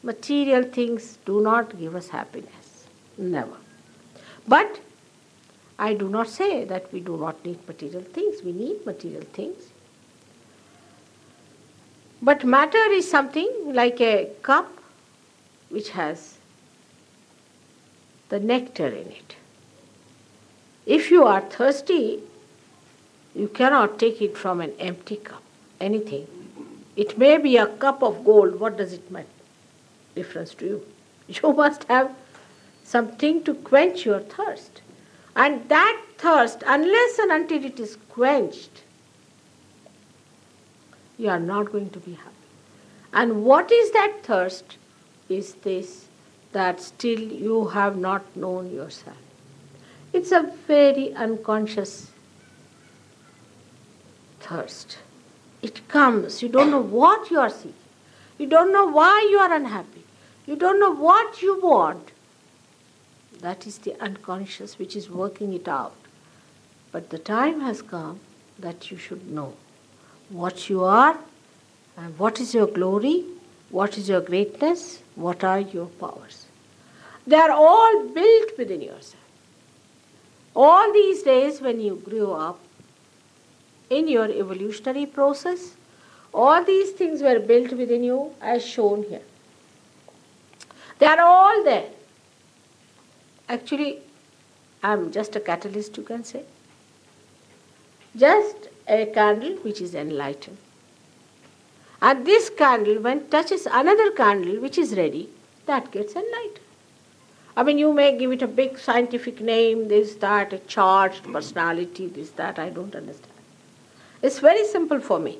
material things do not give us happiness. Never. But I do not say that we do not need material things. We need material things. But matter is something like a cup which has the nectar in it. If you are thirsty, you cannot take it from an empty cup, anything. It may be a cup of gold. What does it make difference to you? You must have something to quench your thirst. And that thirst, unless and until it is quenched, you are not going to be happy. And what is that thirst? Is this, that still you have not known yourself. It's a very unconscious thirst. It comes. You don't know what you are seeking. You don't know why you are unhappy. You don't know what you want. That is the unconscious which is working it out. But the time has come that you should know what you are and what is your glory, what is your greatness, what are your powers. They are all built within yourself. All these days when you grew up, in your evolutionary process, all these things were built within you as shown here. They are all there. Actually, I am just a catalyst, you can say. Just a candle which is enlightened. And this candle, when it touches another candle which is ready, that gets enlightened. I mean, you may give it a big scientific name, this, that, a charged personality, this, that, I don't understand. It's very simple for me.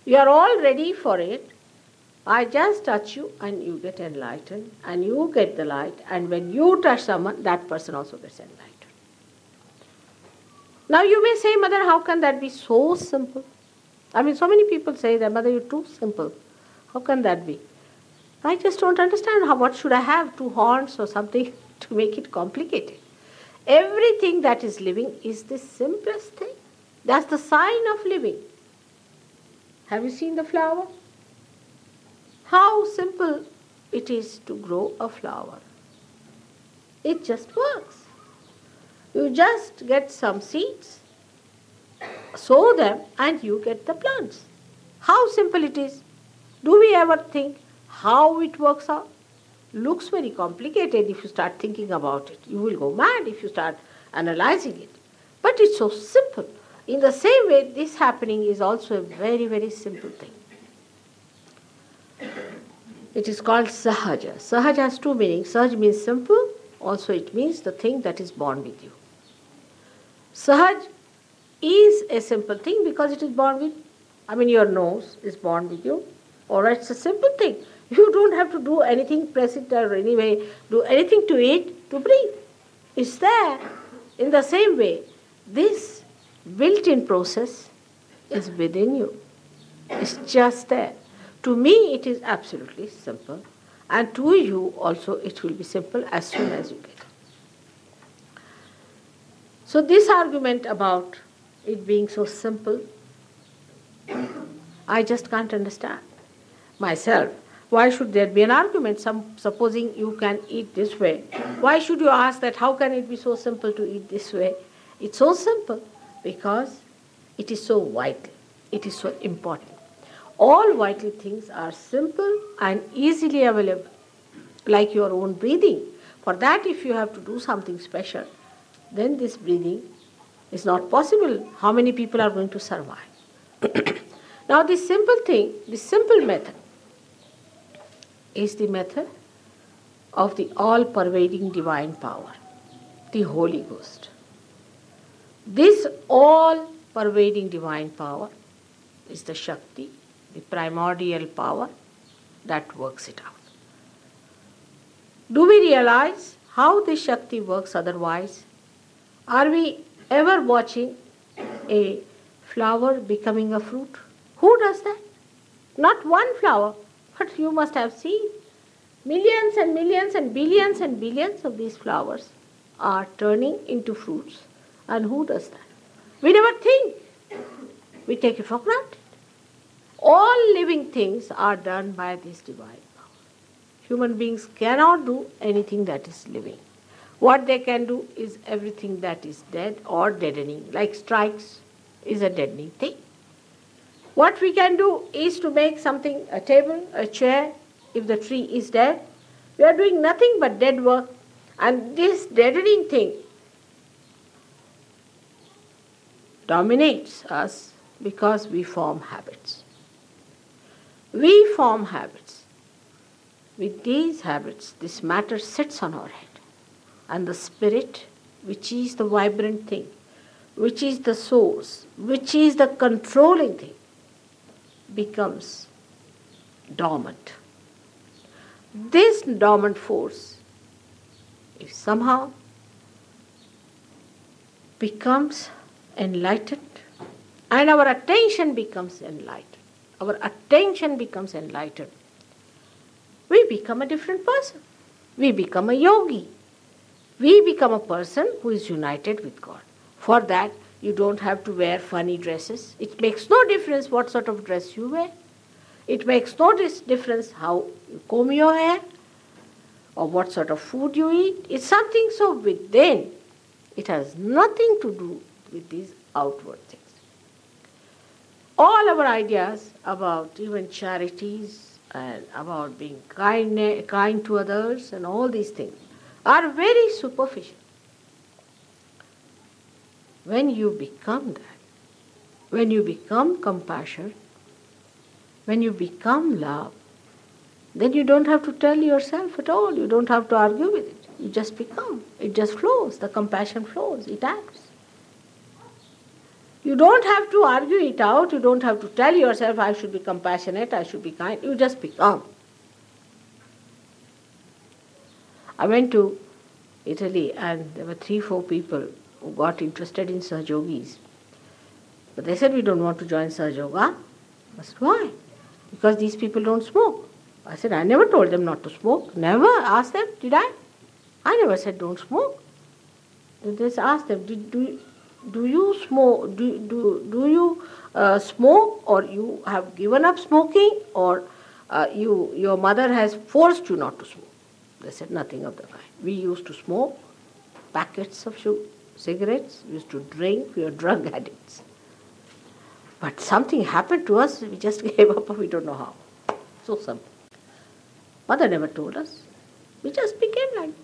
You are all ready for it. I just touch you and you get enlightened and you get the light, and when you touch someone, that person also gets enlightened. Now you may say, Mother, how can that be so simple? I mean, so many people say that, Mother, you're too simple. How can that be? I just don't understand what should I have, 2 horns or something to make it complicated. Everything that is living is the simplest thing. That's the sign of living. Have you seen the flower? How simple it is to grow a flower. It just works. You just get some seeds, sow them, and you get the plants. How simple it is. Do we ever think how it works out? Looks very complicated if you start thinking about it. You will go mad if you start analyzing it. But it's so simple. In the same way, this happening is also a very, very simple thing. It is called sahaja. Sahaja has 2 meanings. Sahaj means simple. Also it means the thing that is born with you. Sahaj is a simple thing because it is born with, your nose is born with you. Alright, it's a simple thing. You don't have to do anything, press it or anyway, do anything to it to breathe. It's there. In the same way, this built-in process is within you. It's just there. To me, it is absolutely simple. And to you also, it will be simple as soon as you get it. So this argument about it being so simple, I just can't understand myself. Why should there be an argument? Supposing you can eat this way, why should you ask that how can it be so simple to eat this way? It's so simple because it is so vital. It is so important. All vital things are simple and easily available, like your own breathing. For that, if you have to do something special, then this breathing is not possible. How many people are going to survive? Now, this simple thing, this simple method, is the method of the all-pervading divine power, the Holy Ghost. This all-pervading divine power is the Shakti, the primordial power that works it out. Do we realize how this Shakti works otherwise? Are we ever watching a flower becoming a fruit? Who does that? Not one flower, but you must have seen millions and millions and billions of these flowers are turning into fruits. And who does that? We never think. We take it for granted. All living things are done by this divine power. Human beings cannot do anything that is living. What they can do is everything that is dead or deadening, like strikes is a deadening thing. What we can do is to make something, a table, a chair, if the tree is dead. We are doing nothing but dead work. And this deadening thing dominates us because we form habits. We form habits. With these habits, this matter sits on our head. And the spirit, which is the vibrant thing, which is the source, which is the controlling thing, becomes dormant. This dormant force, if somehow becomes enlightened, and our attention becomes enlightened, we become a different person. We become a yogi. We become a person who is united with God. For that, you don't have to wear funny dresses. It makes no difference what sort of dress you wear. It makes no difference how you comb your hair or what sort of food you eat. It's something so within. It has nothing to do with these outward things. All our ideas about even charities and about being kind to others and all these things are very superficial. When you become that, when you become compassion, when you become love, then you don't have to tell yourself at all. You don't have to argue with it. You just become. It just flows. The compassion flows. It acts. You don't have to argue it out. You don't have to tell yourself, I should be compassionate, I should be kind. You just become. I went to Italy and there were 3-4 people who got interested in Sahaja Yogis. But they said, we don't want to join Sahaja Yoga. I said, why? Because these people don't smoke. I said, I never told them not to smoke. Never asked them, did I? I never said don't smoke. Then just asked them, do you smoke? Do you smoke, or you have given up smoking, or your mother has forced you not to smoke? They said nothing of the kind. We used to smoke packets of cigarettes. We used to drink. We were drug addicts. But something happened to us. We just gave up. We don't know how. So simple. Mother never told us. We just became like that.